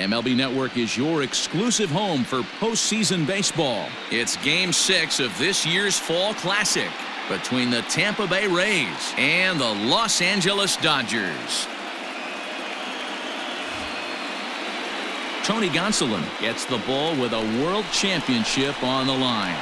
MLB Network is your exclusive home for postseason baseball. It's Game 6 of this year's Fall Classic between the Tampa Bay Rays and the Los Angeles Dodgers. Tony Gonsolin gets the ball with a world championship on the line.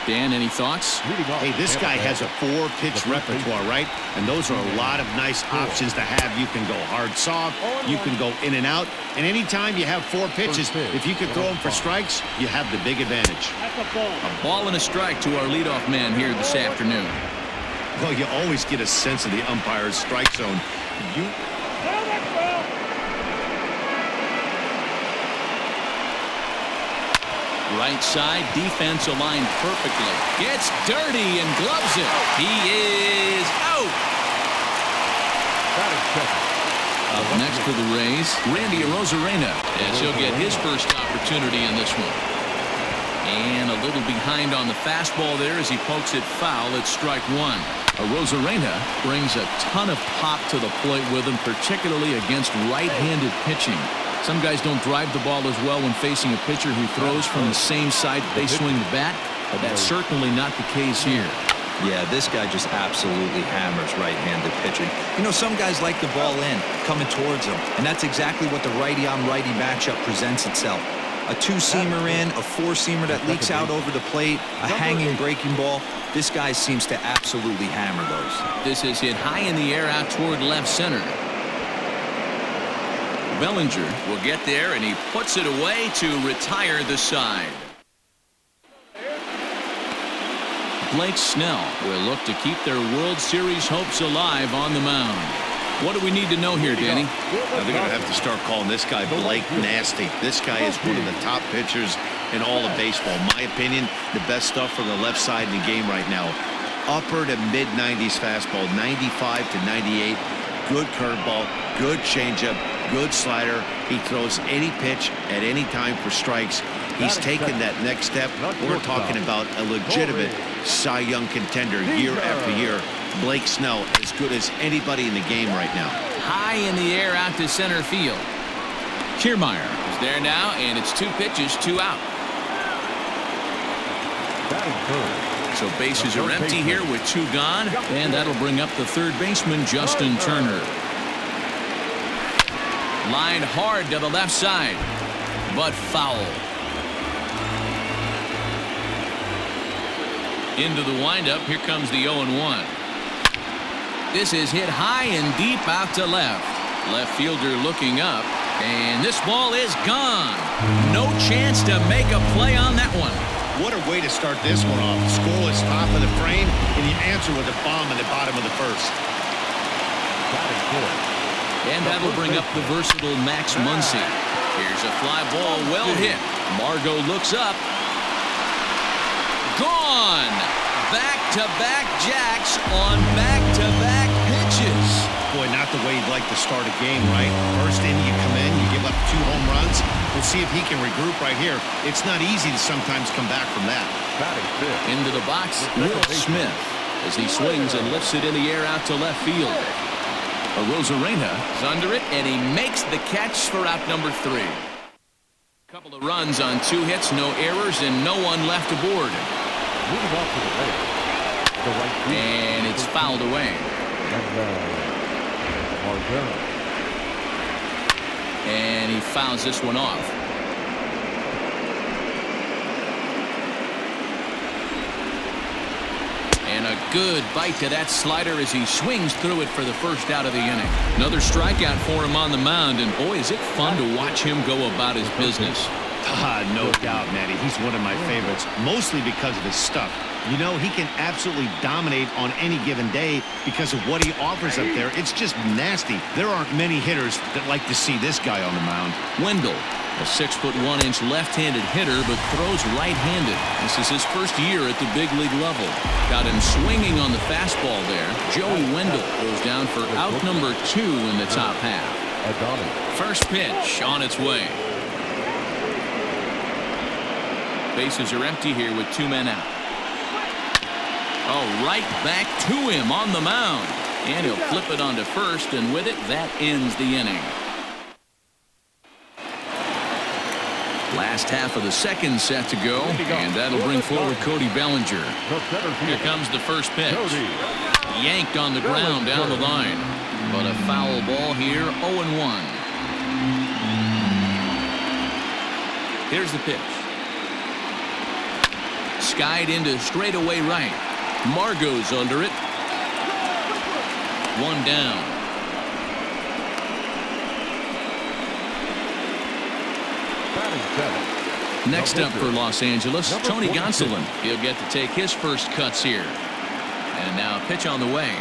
Dan, any thoughts? Hey, this guy has a 4-pitch repertoire, right? And those are a lot of nice options to have. You can go hard, soft. You can go in and out. And anytime you have 4 pitches, if you could throw them for strikes, you have the big advantage. A ball and a strike to our leadoff man here this afternoon. Well, you always get a sense of the umpire's strike zone. Right side, defense aligned perfectly. Gets dirty and gloves it. He is out. Up next for the Rays, Randy Arozarena, as he'll get his first opportunity in this one. And a little behind on the fastball there as he pokes it foul at strike one. Arozarena brings a ton of pop to the plate with him, particularly against right-handed pitching. Some guys don't drive the ball as well when facing a pitcher who throws from the same side they swing the bat, but that's certainly not the case here. Yeah, this guy just absolutely hammers right-handed pitching. You know, some guys like the ball in, coming towards them, and that's exactly what the righty-on-righty matchup presents itself. A 2-seamer in, a 4-seamer that leaks out over the plate, a hanging breaking ball. This guy seems to absolutely hammer those. This is hit high in the air out toward left center. Bellinger will get there, and he puts it away to retire the side. Blake Snell will look to keep their World Series hopes alive on the mound. What do we need to know here, Danny? They're going to have to start calling this guy Blake Nasty. This guy is one of the top pitchers in all of baseball. In my opinion, the best stuff from the left side in the game right now. Upper to mid-90s fastball, 95 to 98. Good curveball, good changeup, good slider. He throws any pitch at any time for strikes. He's taken that next step. We're talking about a legitimate Cy Young contender year after year. Blake Snell, as good as anybody in the game right now. High in the air out to center field. Kiermaier is there now, and it's 2 pitches, 2 out. So bases are empty here with 2 gone, and that'll bring up the third baseman, Justin Turner. Lined hard to the left side, but foul. Into the windup, here comes the 0-1. This is hit high and deep out to left. Left fielder looking up, and this ball is gone. No chance to make a play on that one. What a way to start this one off. Scoreless top of the frame, and the answer with a bomb in the bottom of the first. And that'll bring up the versatile Max Muncy. Here's a fly ball, well hit. Margot looks up. Gone! Back-to-back jacks on back-to-back pitches. Boy, not the way you'd like to start a game, right? First inning, you come in, you give up 2 home runs. We'll see if he can regroup right here. It's not easy to sometimes come back from that. Into the box, Will Smith, as he swings and lifts it in the air out to left field. Arozarena is under it, and he makes the catch for out number 3. Couple of runs on 2 hits, no errors, and no one left aboard. And it's fouled away. And he fouls this one off. And a good bite to that slider as he swings through it for the first out of the inning. Another strikeout for him on the mound, and boy, is it fun to watch him go about his business. No doubt, Matty. He's one of my favorites, mostly because of his stuff. You know, he can absolutely dominate on any given day because of what he offers up there. It's just nasty. There aren't many hitters that like to see this guy on the mound. Wendell, a 6'1" left-handed hitter, but throws right-handed. This is his first year at the big league level. Got him swinging on the fastball there. Joey Wendell goes down for out number 2 in the top half. First pitch on its way. Bases are empty here with 2 men out. Oh, right back to him on the mound. And he'll flip it onto first, and with it, that ends the inning. Last half of the second set to go, and that'll bring forward Cody Bellinger. Here comes the first pitch. Yanked on the ground down the line. But a foul ball here, 0-1. Here's the pitch. Skied into straightaway right. Margot's under it. One down. Next up for Los Angeles, Tony Gonsolin. He'll get to take his first cuts here. And now a pitch on the way.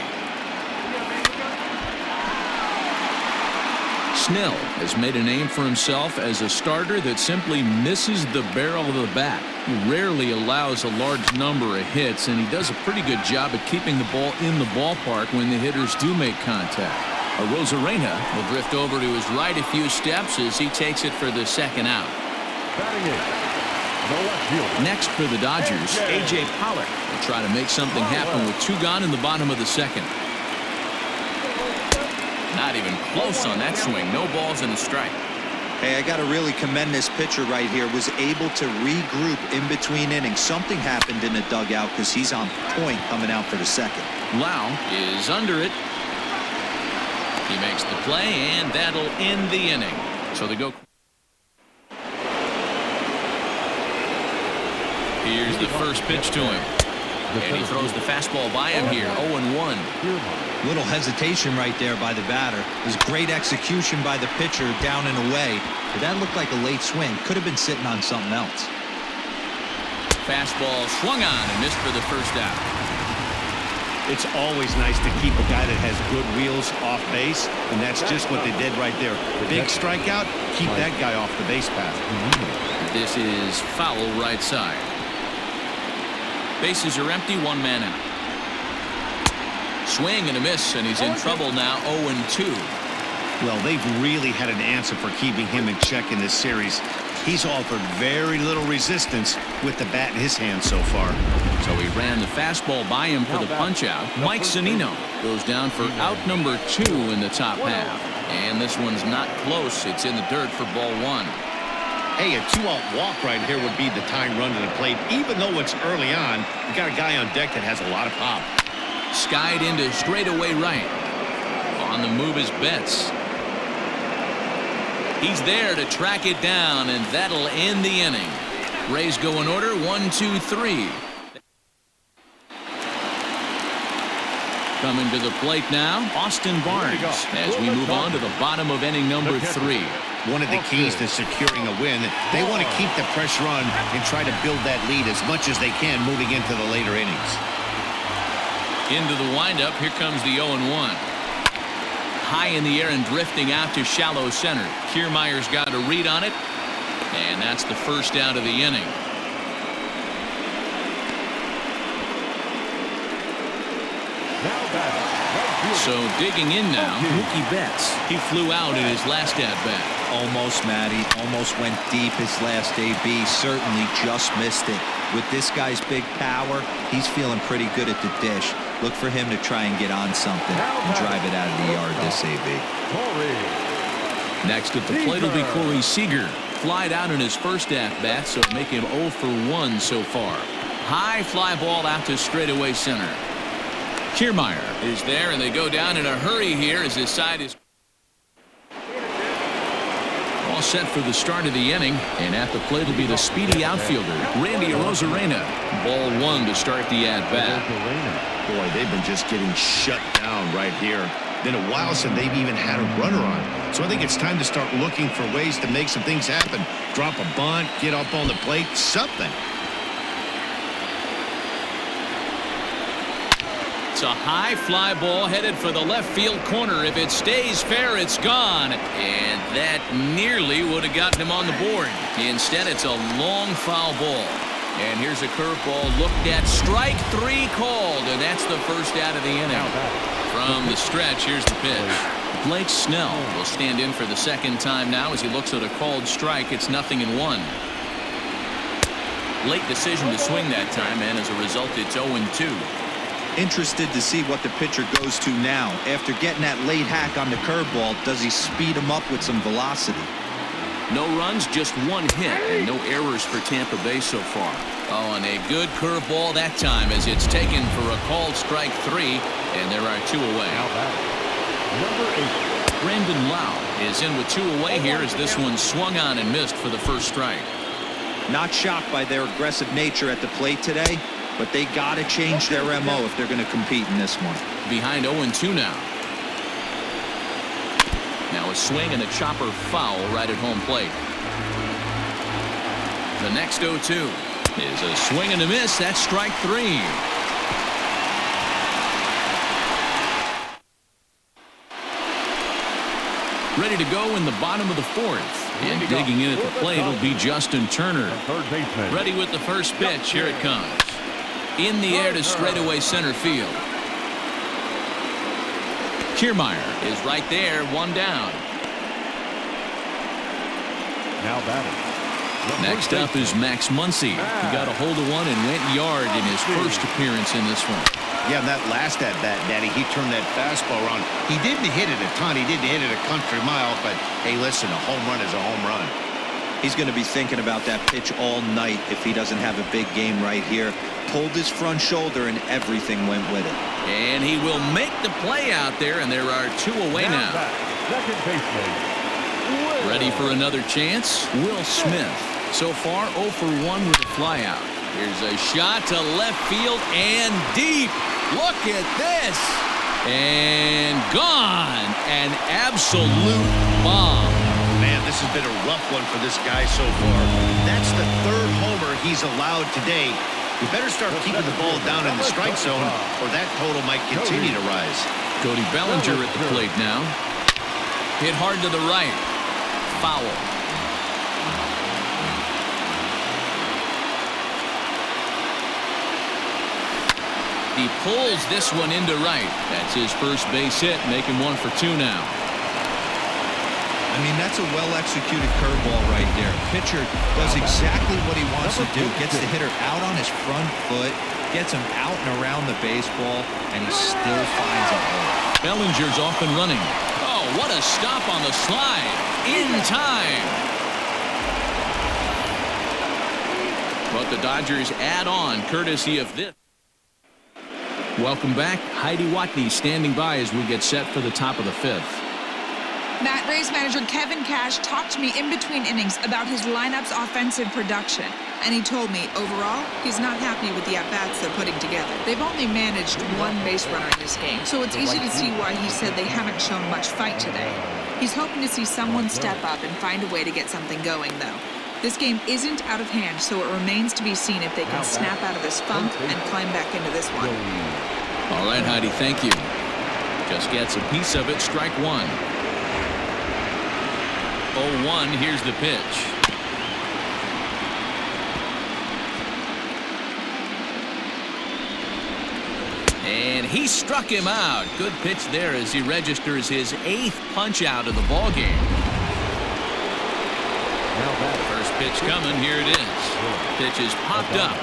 Snell has made a name for himself as a starter that simply misses the barrel of the bat. He rarely allows a large number of hits, and he does a pretty good job at keeping the ball in the ballpark when the hitters do make contact. Arozarena will drift over to his right a few steps as he takes it for the second out. Next for the Dodgers, A.J. Pollock will try to make something happen with 2 gone in the bottom of the second. Not even close on that swing. No balls and a strike. Hey, I got to really commend this pitcher right here. Was able to regroup in between innings. Something happened in the dugout because he's on point coming out for the second. Lau is under it. He makes the play, and that'll end the inning. So they go. Here's the first pitch to him. And he throws the fastball by him here. 0-1. Little hesitation right there by the batter. It was great execution by the pitcher down and away. But that looked like a late swing. Could have been sitting on something else. Fastball swung on and missed for the first out. It's always nice to keep a guy that has good wheels off base, and that's just what they did right there. Big strikeout, keep that guy off the base path. This is foul right side. Bases are empty, 1 man out. Swing and a miss, and he's in trouble now, 0-2. Well, they've really had an answer for keeping him in check in this series. He's offered very little resistance with the bat in his hand so far. So he ran the fastball by him for the punch out. Mike Zunino goes down for out number 2 in the top half. And this one's not close. It's in the dirt for ball 1. Hey, a 2-out walk right here would be the time run to the plate. Even though it's early on, you got a guy on deck that has a lot of pop. Skied into straightaway right. On the move is Betts. He's there to track it down, and that'll end the inning. Rays go in order, 1, 2, 3. Coming to the plate now, Austin Barnes, as we move on to the bottom of inning number 3. One of the keys to securing a win, they want to keep the pressure on and try to build that lead as much as they can moving into the later innings. Into the windup, here comes the 0-1. High in the air and drifting out to shallow center. Kiermaier's got a read on it, and that's the first out of the inning. So digging in now, Mookie Betts. He flew out in his last at-bat. Almost, Matty. Almost went deep his last AB. Certainly just missed it. With this guy's big power, he's feeling pretty good at the dish. Look for him to try and get on something and drive it out of the yard this AB. Next at the plate will be Corey Seager. Flied out in his first at-bat, so make him 0 for 1 so far. High fly ball out to straightaway center. Kiermaier is there, and they go down in a hurry here as his side is all set for the start of the inning. And at the plate will be the speedy outfielder, Randy Arozarena. Ball 1 to start the at-bat. Boy, they've been just getting shut down right here. Been a while since they've even had a runner on. So I think it's time to start looking for ways to make some things happen. Drop a bunt, get up on the plate, something. It's a high fly ball headed for the left field corner. If it stays fair, it's gone. And that nearly would have gotten him on the board. Instead, it's a long foul ball. And here's a curveball looked at. Strike 3 called, and that's the first out of the inning. From the stretch, here's the pitch. Blake Snell will stand in for the second time now as he looks at a called strike. It's 0-1. Late decision to swing that time, and as a result, it's 0-2. Interested to see what the pitcher goes to now. After getting that late hack on the curveball, does he speed him up with some velocity? No runs, just one hit, and no errors for Tampa Bay so far. Oh, and a good curveball that time as it's taken for a called strike 3, and there are 2 away. Number 8. Brandon Lau is in with 2 away here as this one swung on and missed for the first strike. Not shocked by their aggressive nature at the plate today, but they got to change their MO if they're going to compete in this one. Behind 0-2 now. Now a swing and a chopper foul right at home plate. The next 0-2 is a swing and a miss. That's strike 3. Ready to go in the bottom of the 4th. And digging in at the plate will be Justin Turner. Ready with the first pitch. Here it comes. In the air to straightaway center field. Kiermaier is right there, 1 down. Now batting. Next up is Max Muncy. He got a hold of one and went yard in his first appearance in this one. Yeah, that last at-bat, Daddy, he turned that fastball around. He didn't hit it a ton. He didn't hit it a country mile, but, hey, listen, a home run is a home run. He's going to be thinking about that pitch all night if he doesn't have a big game right here. Pulled his front shoulder, and everything went with it. And he will make the play out there, and there are 2 away now. Second baseman. Ready for another chance? Will Smith. So far, 0 for 1 with a flyout. Here's a shot to left field and deep. Look at this. And gone. An absolute bomb. Man, this has been a rough one for this guy so far. That's the 3rd homer he's allowed today. You better start keeping the ball down in the strike zone, or that total might continue to rise. Cody Bellinger at the plate now. Hit hard to the right. Foul. He pulls this one into right. That's his first base hit, making 1 for 2 now. I mean, that's a well-executed curveball right there. Pitcher does exactly what he wants to do. Gets the hitter out on his front foot, gets him out and around the baseball, and he still finds a hole. Bellinger's off and running. Oh, what a stop on the slide. In time. But the Dodgers add on courtesy of this. Welcome back. Heidi Watney standing by as we get set for the top of the 5th. Matt Rays manager Kevin Cash talked to me in between innings about his lineup's offensive production. And he told me, overall, he's not happy with the at-bats they're putting together. They've only managed 1 base runner in this game, so it's easy to see why he said they haven't shown much fight today. He's hoping to see someone step up and find a way to get something going, though. This game isn't out of hand, so it remains to be seen if they can snap out of this funk and climb back into this one. All right, Heidi, thank you. Just gets a piece of it, strike 1. 0-1, here's the pitch. And he struck him out. Good pitch there as he registers his 8th punch out of the ball game. First pitch coming, here it is. Pitch is popped up.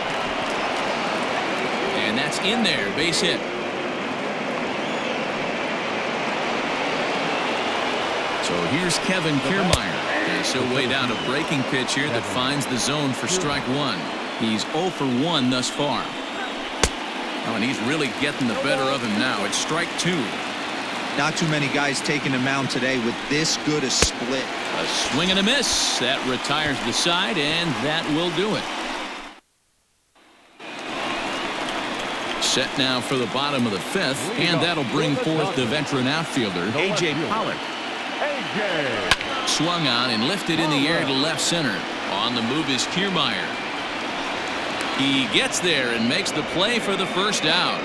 And that's in there, base hit. So here's Kevin Kiermaier. So weighed out a breaking pitch here that finds the zone for strike 1. He's 0 for 1 thus far. Oh, and he's really getting the better of him now. It's strike 2. Not too many guys taking the mound today with this good a split. A swing and a miss. That retires the side, and that will do it. Set now for the bottom of the 5th, and that'll bring forth the veteran outfielder, A.J. Pollock. Swung on and lifted in the air to left center. On the move is Kiermaier. He gets there and makes the play for the first out.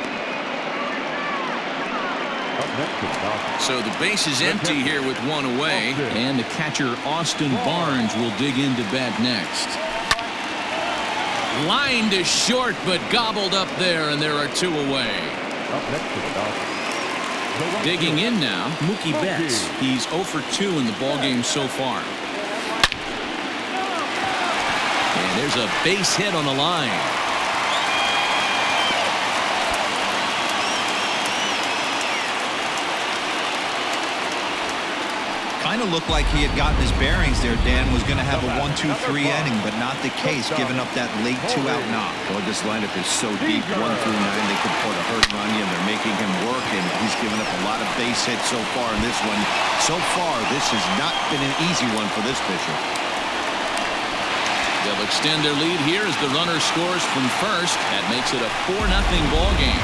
So the base is empty here with 1 away, and the catcher Austin Barnes will dig into bat next. Line to short, but gobbled up there, and there are 2 away. Digging in now, Mookie Betts. He's 0 for 2 in the ballgame so far. And there's a base hit on the line. Kind of looked like he had gotten his bearings there, Dan. Was going to have a 1-2-3 inning, but not the case, giving up that late 2-out knock. Well, this lineup is so deep, 1 through 9, they could put a hurting on you, and they're making him work, and he's given up a lot of base hits so far in this one. So far, this has not been an easy one for this pitcher. They'll extend their lead here as the runner scores from first. That makes it a 4-0 ball game.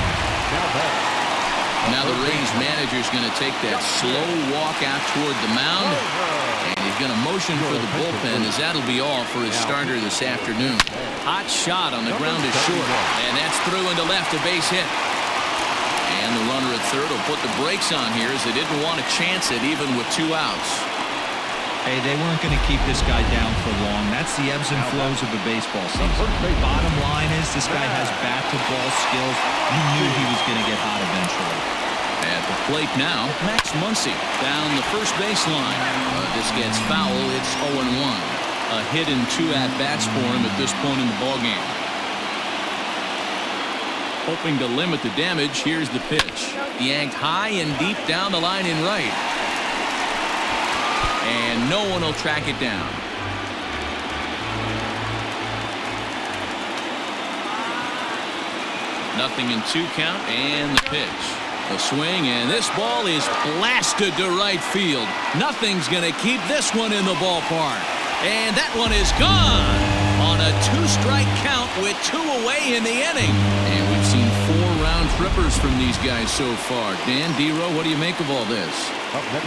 Now the Rays manager's going to take that slow walk out toward the mound, and he's going to motion for the bullpen, as that'll be all for his starter this afternoon. Hot shot on the ground to short, and that's through into left, a base hit. And the runner at third will put the brakes on here, as they didn't want to chance it even with 2 outs. Hey, they weren't going to keep this guy down for long. That's the ebbs and flows of a baseball season. Bottom line is this guy has bat-to-ball skills. You knew he was going to get hot eventually. At the plate now, Max Muncy down the first baseline. This gets foul. It's 0-1. A hit and 2 at-bats for him at this point in the ballgame. Hoping to limit the damage, here's the pitch. Yanked high and deep down the line in right. And no one will track it down. Nothing in 2 count, and the pitch. A swing, and this ball is blasted to right field. Nothing's going to keep this one in the ballpark. And that one is gone on a 2-strike count with 2 away in the inning. And we've seen 4 round trippers from these guys so far. Dan, D-Row, what do you make of all this?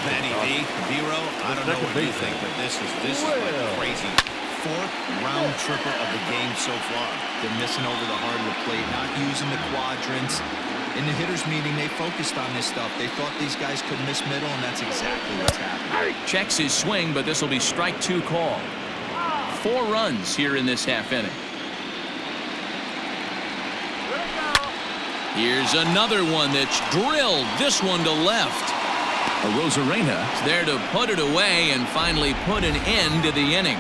Manny V, D-Row, I don't know what you think, but this is like crazy. 4th round tripper of the game so far. They're missing over the heart of the plate, not using the quadrants. In the hitters meeting, they focused on this stuff. They thought these guys could miss middle, and that's exactly what's happening. Checks his swing, but this will be strike 2 call. 4 runs here in this half inning. Here's another one that's drilled. This one to left. Rosarena is there to put it away and finally put an end to the inning.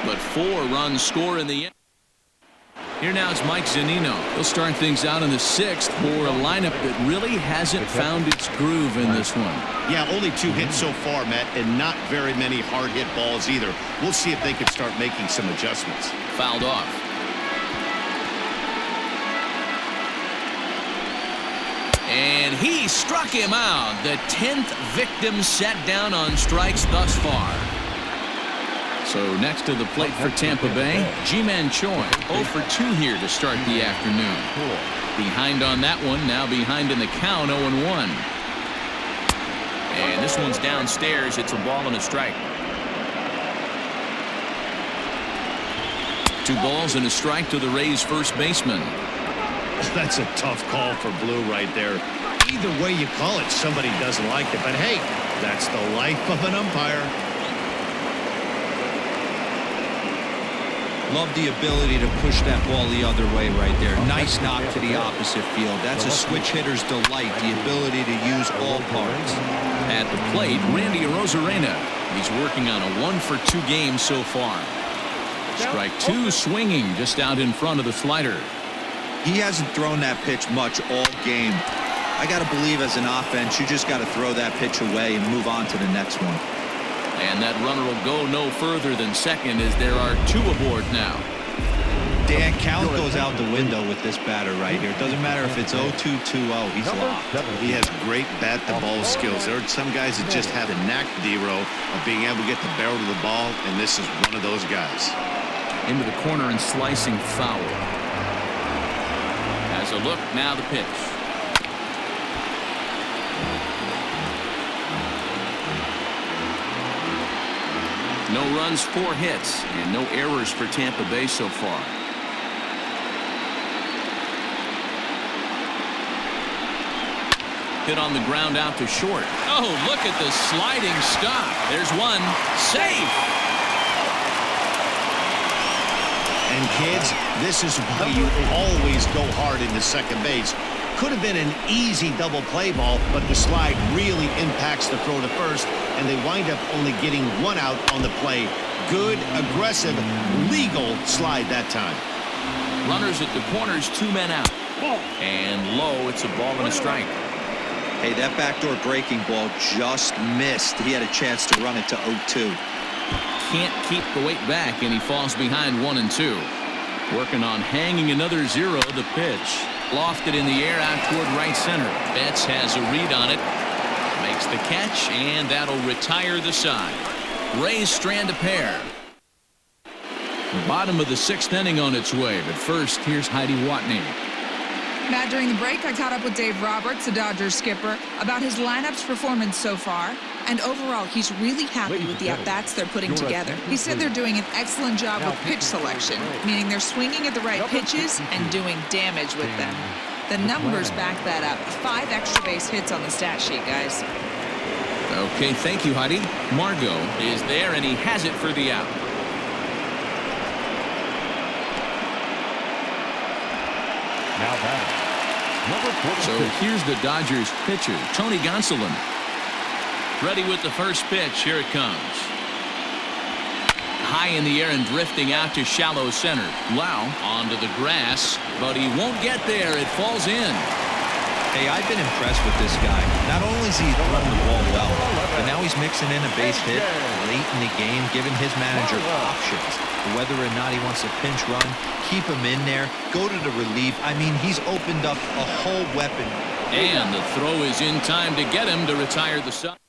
But 4 runs score in the end. Here now is Mike Zunino. He'll start things out in the 6th for a lineup that really hasn't found its groove in this one. Yeah, only 2 hits so far, Matt, and not very many hard hit balls either. We'll see if they can start making some adjustments. Fouled off. And he struck him out. The 10th victim set down on strikes thus far. So next to the plate for Tampa Bay, Ji-Man Choi, 0 for 2 here to start the afternoon. Behind on that one, now behind in the count, 0-1. And this one's downstairs. It's a ball and a strike. 2 balls and a strike to the Rays' first baseman. That's a tough call for Blue right there. Either way you call it, somebody doesn't like it. But hey, that's the life of an umpire. Love the ability to push that ball the other way right there. Nice knock to the opposite field. That's a switch hitter's delight, the ability to use all parts. At the plate, Randy Arozarena. He's working on a 1 for 2 game so far. Strike 2 swinging just out in front of the slider. He hasn't thrown that pitch much all game. I got to believe as an offense, you just got to throw that pitch away and move on to the next one. And that runner will go no further than second as there are 2 aboard now. Dan, count goes out the window with this batter right here. It doesn't matter if it's 0-2, 2-0. He's locked. He has great bat-to-ball skills. There are some guys that just have a knack, D-Row, of being able to get the barrel to the ball, and this is one of those guys. Into the corner and slicing foul. As a look, now the pitch. No runs, 4 hits, and no errors for Tampa Bay so far. Hit on the ground out to short. Oh, look at the sliding stop. There's one. Safe. And kids, this is why you always go hard into second base. Could have been an easy double play ball, but the slide really impacts the throw to first, and they wind up only getting 1 out on the play. Good, aggressive, legal slide that time. Runners at the corners, 2 men out. And low, it's a ball and a strike. Hey, that backdoor breaking ball just missed. He had a chance to run it to 0-2. Can't keep the weight back, and he falls behind 1-2. Working on hanging another 0. The pitch lofted in the air out toward right center. Betts has a read on it. Makes the catch, and that'll retire the side. Rays strand a pair. The bottom of the 6th inning on its way, but first, here's Heidi Watney. Matt, during the break, I caught up with Dave Roberts, the Dodgers skipper, about his lineup's performance so far. And overall, he's really happy with the at-bats they're putting together. He said they're doing an excellent job with pitch selection, meaning they're swinging at the right pitches and doing damage with them. The numbers back that up. 5 extra base hits on the stat sheet, guys. Okay, thank you, Heidi. Margot is there, and he has it for the out. Now batting. Number 46. So here's the Dodgers pitcher, Tony Gonsolin. Ready with the first pitch. Here it comes. High in the air and drifting out to shallow center. Lau onto the grass, but he won't get there. It falls in. Hey, I've been impressed with this guy. Not only is he throwing the ball well, but now he's mixing in a base hit late in the game, giving his manager options. Whether or not he wants to pinch run, keep him in there, go to the relief. I mean, he's opened up a whole weapon. And the throw is in time to get him to retire the side.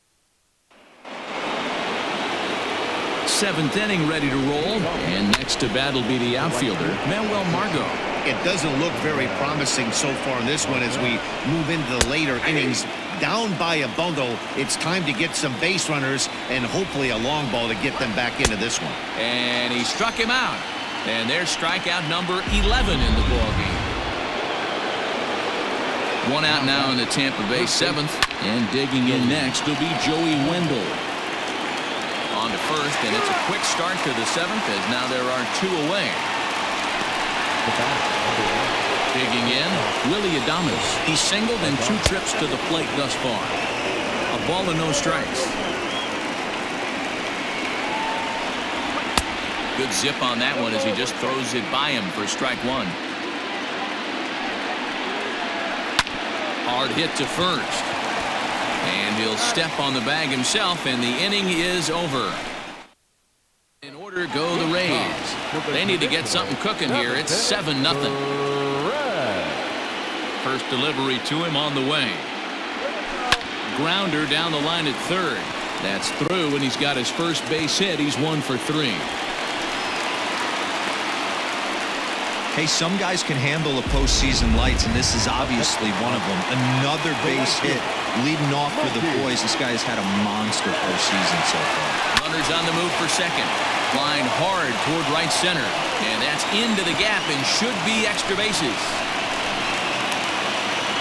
7th inning ready to roll, and next to bat will be the outfielder, Manuel Margot. It doesn't look very promising so far in this one as we move into the later innings. Down by a bundle, it's time to get some base runners and hopefully a long ball to get them back into this one. And he struck him out. And there's strikeout number 11 in the ballgame. 1 out now in the Tampa Bay 7th. And digging in next will be Joey Wendell. On to first, and it's a quick start to the 7th as now there are 2 away. Digging in, Willie Adames. He's singled in 2 trips to the plate thus far. A ball and no strikes. Good zip on that one as he just throws it by him for strike 1. Hard hit to first. And he'll step on the bag himself, and the inning is over. In order go the Rays. They need to get something cooking here. It's 7-0. First delivery to him on the way. Grounder down the line at third. That's through, and he's got his first base hit. He's 1 for 3. Hey, some guys can handle the postseason lights, and this is obviously one of them. Another base hit leading off for the boys. This guy has had a monster postseason so far. Runners on the move for second. Line hard toward right center. And that's into the gap and should be extra bases.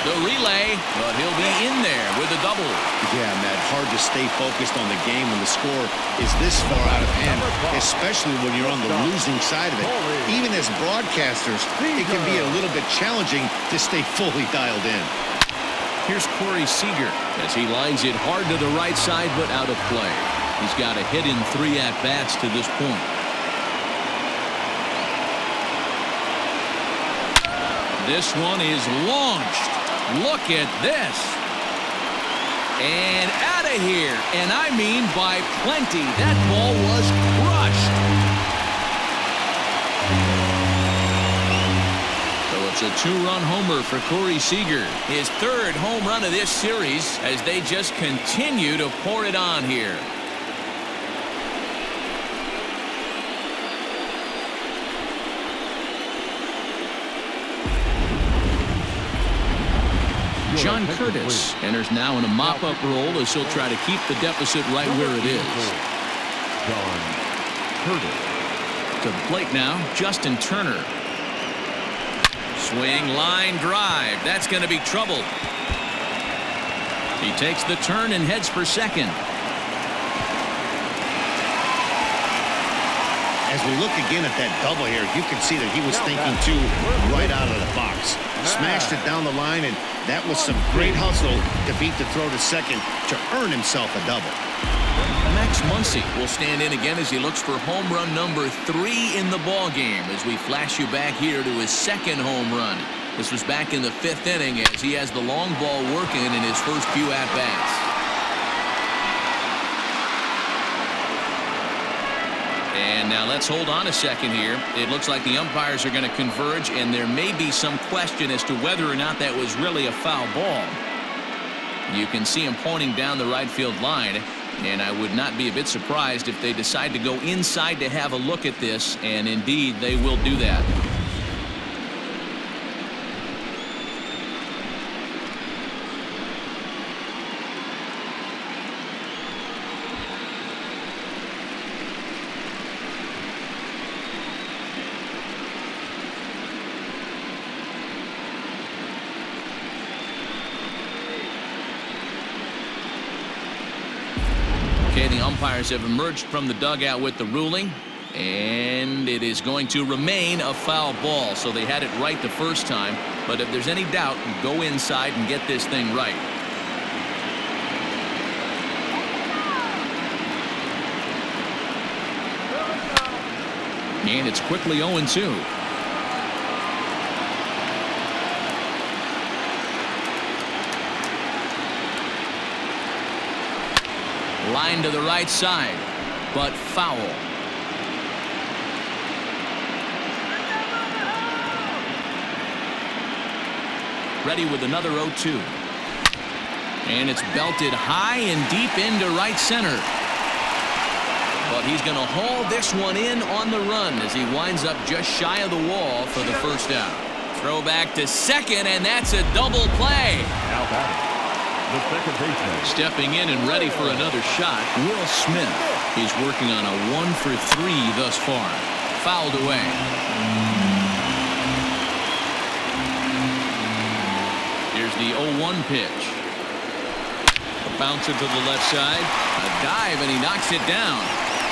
The relay, but he'll be in there with a double. Yeah, Matt, hard to stay focused on the game when the score is this far out of hand, especially when you're on the losing side of it. Even as broadcasters, it can be a little bit challenging to stay fully dialed in. Here's Corey Seager as he lines it hard to the right side, but out of play. He's got a hit in 3 at-bats to this point. This one is launched. Look at this. And out of here. And I mean by plenty. That ball was crushed. So it's a 2-run homer for Corey Seager. His 3rd home run of this series as they just continue to pour it on here. John Curtis enters now in a mop-up role as he'll try to keep the deficit right where it is. John Curtis. To the plate now, Justin Turner. Swing, line drive. That's going to be trouble. He takes the turn and heads for second. As we look again at that double here, you can see that he was thinking too right out of the box. Smashed it down the line, and that was some great hustle to beat the throw to second to earn himself a double. Max Muncy will stand in again as he looks for home run number 3 in the ball game as we flash you back here to his 2nd home run. This was back in the 5th inning as he has the long ball working in his first few at-bats. And now let's hold on a second here. It looks like the umpires are going to converge, and there may be some question as to whether or not that was really a foul ball. You can see him pointing down the right field line, and I would not be a bit surprised if they decide to go inside to have a look at this, and indeed they will do that. Okay, the umpires have emerged from the dugout with the ruling, and it is going to remain a foul ball. So they had it right the first time, but if there's any doubt, go inside and get this thing right. And it's quickly 0-2. Line to the right side, but foul. Ready with another 0-2. And it's belted high and deep into right center. But he's going to haul this one in on the run as he winds up just shy of the wall for the first out. Throw back to second, and that's a double play. Now batting, the second baseman. Stepping in and ready for another shot, Will Smith is working on a 1-for-3 thus far. Fouled away. Here's the 0-1 pitch. A bouncer to the left side. A dive, and he knocks it down.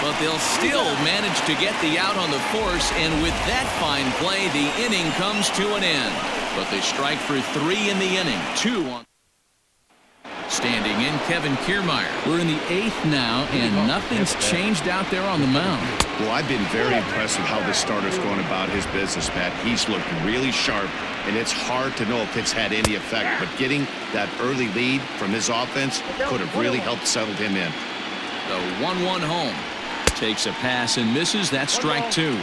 But they'll still manage to get the out on the force, and with that fine play, the inning comes to an end. But they strike for 3 in the inning. 2 on. Standing in, Kevin Kiermaier. We're in the 8th now, and nothing's changed out there on the mound. Well, I've been very impressed with how this starter's going about his business, Pat. He's looked really sharp, and it's hard to know if it's had any effect. But getting that early lead from his offense could have really helped settle him in. The 1-1 home. Takes a pass and misses. That's strike 2.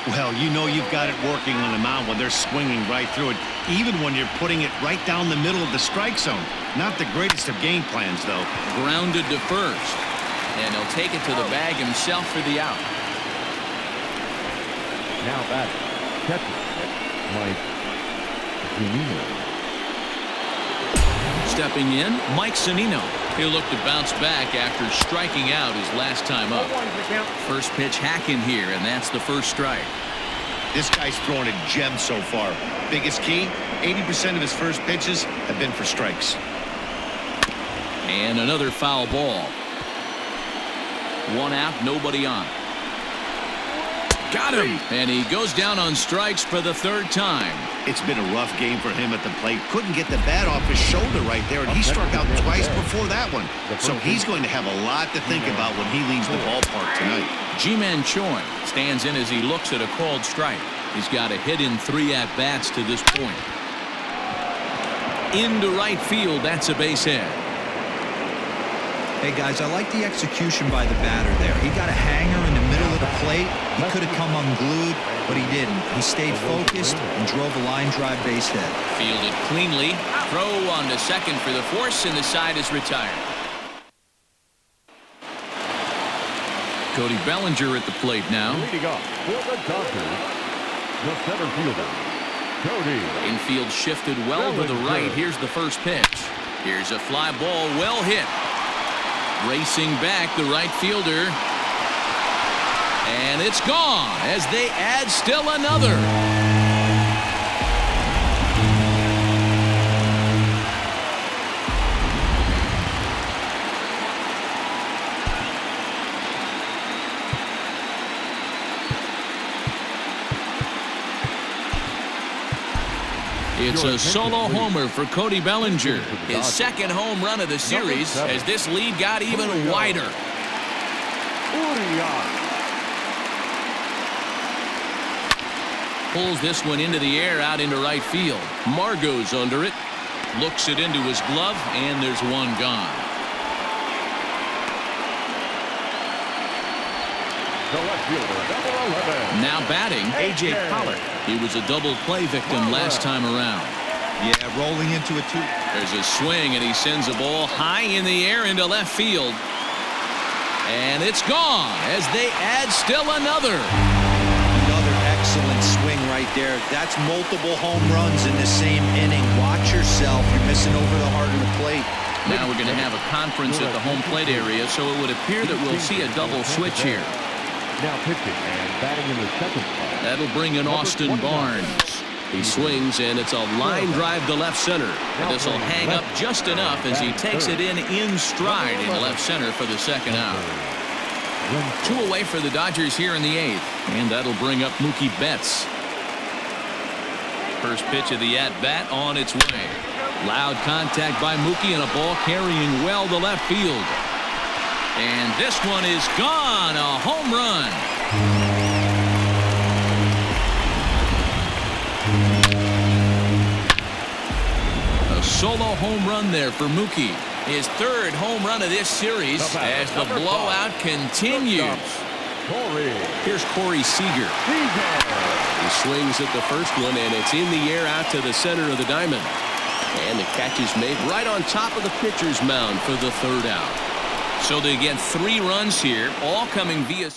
Well, you know you've got it working on the mound when they're swinging right through it, even when you're putting it right down the middle of the strike zone. Not the greatest of game plans, though. Grounded to first. And he'll take it to the bag himself for the out. Now batting, catcher, Mike Zunino. Stepping in, Mike Zunino. He'll look to bounce back after striking out his last time up. First pitch hacking here, and that's the first strike. This guy's throwing a gem so far. Biggest key, 80% of his first pitches have been for strikes. And another foul ball. 1 out, nobody on. Got him! And he goes down on strikes for the 3rd time. It's been a rough game for him at the plate. Couldn't get the bat off his shoulder right there, and he struck out twice before that one. So he's going to have a lot to think about when he leaves the ballpark tonight. Ji-Man Choi stands in as he looks at a called strike. He's got a hit in 3 at-bats to this point. Into right field, that's a base hit. Hey, guys, I like the execution by the batter there. He got a hanger in the middle of the plate. He could have come unglued, but he didn't. He stayed focused and drove a line drive base hit. Fielded cleanly. Throw on to second for the force, and the side is retired. Cody Bellinger at the plate now. Leading off for the Dodgers, the center fielder, Cody. Infield shifted well to the right. Here's the first pitch. Here's a fly ball, well hit. Racing back, the right fielder. And it's gone as they add still another. It's a solo homer for Cody Bellinger. His 2nd home run of the series as this lead got even wider. pulls this one into the air out into right field. Margot's under it. Looks it into his glove, and there's one gone. Now batting, A.J. Pollock. He was a double play victim last time around. Yeah, rolling into a two. There's a swing, and he sends a ball high in the air into left field. And it's gone as they add still another. Another excellent swing right there. That's multiple home runs in the same inning. Watch yourself. You're missing over the heart of the plate. Now we're going to have a conference at the home plate area, so it would appear that we'll see a double switch here. Now pitching and batting in the second spot. That'll bring in Austin Barnes. He swings, and it's a line drive to left center. This will hang up just enough as he takes it in stride in left center for the second out. 2 away for the Dodgers here in the 8th, and that'll bring up Mookie Betts. First pitch of the at-bat on its way. Loud contact by Mookie, and a ball carrying well to left field. And this one is gone, a home run. A solo home run there for Mookie. His 3rd home run of this series as the blowout continues. Here's Corey Seager. He swings at the first one, and it's in the air out to the center of the diamond. And the catch is made right on top of the pitcher's mound for the 3rd out. So they get 3 runs here, all coming via.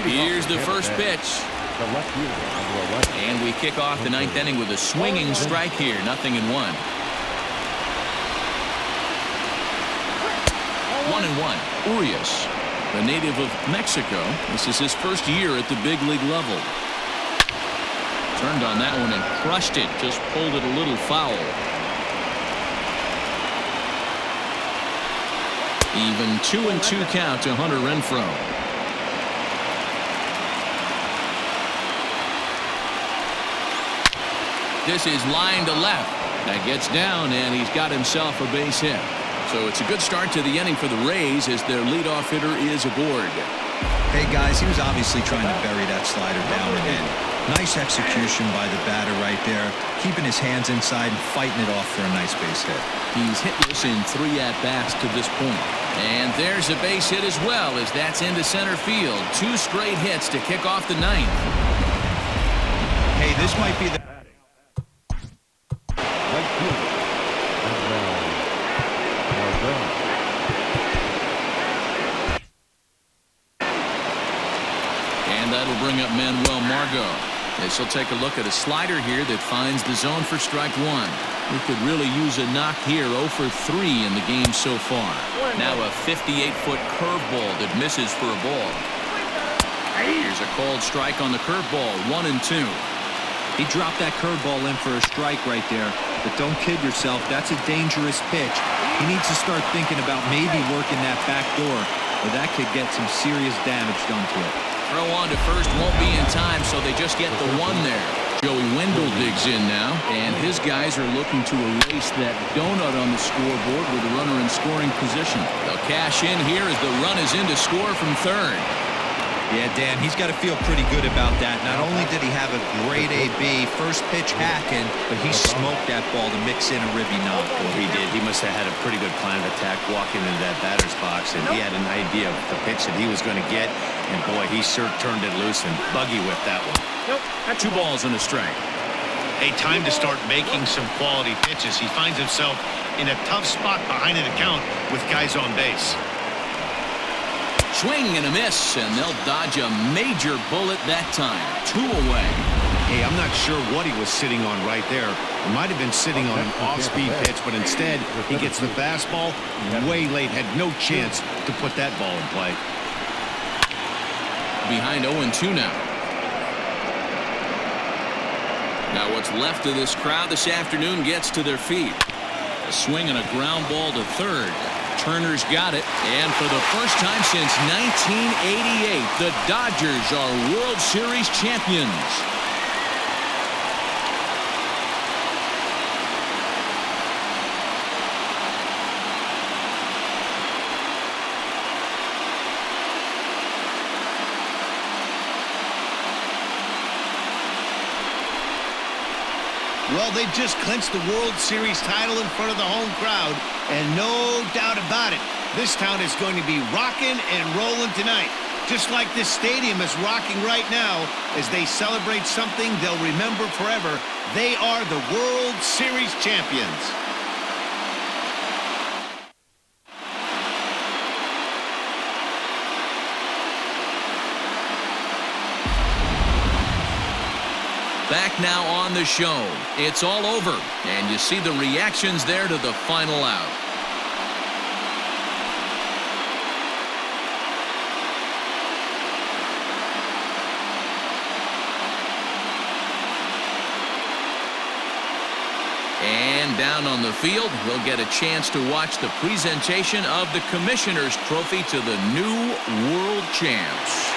Here's the first pitch. And we kick off the 9th inning with a swinging strike here. 0-1. 1-1. Urias, the native of Mexico. This is his first year at the big league level. Turned on that one and crushed it. Just pulled it a little foul. Even 2-2 count to Hunter Renfroe. This is line to left. That gets down, and he's got himself a base hit. So it's a good start to the inning for the Rays as their leadoff hitter is aboard. Hey, guys, he was obviously trying to bury that slider down and in. Nice execution by the batter right there, keeping his hands inside and fighting it off for a nice base hit. He's hitless in 3 at-bats to this point. And there's a base hit as well as that's into center field. 2 straight hits to kick off the 9th. Hey, this might be the... And that'll bring up Manuel Margot. This will take a look at a slider here that finds the zone for strike 1. We could really use a knock here. 0 for 3 in the game so far. Now a 58-foot curveball that misses for a ball. Here's a called strike on the curveball. 1-2. He dropped that curveball in for a strike right there. But don't kid yourself. That's a dangerous pitch. He needs to start thinking about maybe working that back door, or that could get some serious damage done to it. Throw on to first won't be in time, so they just get the 1 there. Joey Wendell digs in now, and his guys are looking to erase that donut on the scoreboard with a runner in scoring position. They'll cash in here as the run is in to score from 3rd. Yeah, Dan, he's got to feel pretty good about that. Not only did he have a great AB, first pitch hacking, but he smoked that ball to mix in a ribby knock. Well, he did. He must have had a pretty good plan of attack walking into that batter's box, and he had an idea of the pitch that he was going to get, and boy, he sure turned it loose and buggy whipped that one. 2 balls and a strike. Hey, time to start making some quality pitches. He finds himself in a tough spot behind an account with guys on base. Swing and a miss, and they'll dodge a major bullet that time. 2 away. Hey, I'm not sure what he was sitting on right there. He might have been sitting on an off-speed pitch, but instead he gets the fastball way late. Had no chance to put that ball in play. Behind 0-2 now. Now what's left of this crowd this afternoon gets to their feet. A swing and a ground ball to 3rd. Turner's got it, and for the first time since 1988, the Dodgers are World Series champions. Well, they just clinched the World Series title in front of the home crowd, and no doubt about it, this town is going to be rocking and rolling tonight. Just like this stadium is rocking right now as they celebrate something they'll remember forever. They are the World Series champions. Back now on the show. It's all over, and you see the reactions there to the final out. And down on the field, we'll get a chance to watch the presentation of the Commissioner's Trophy to the new World Champs.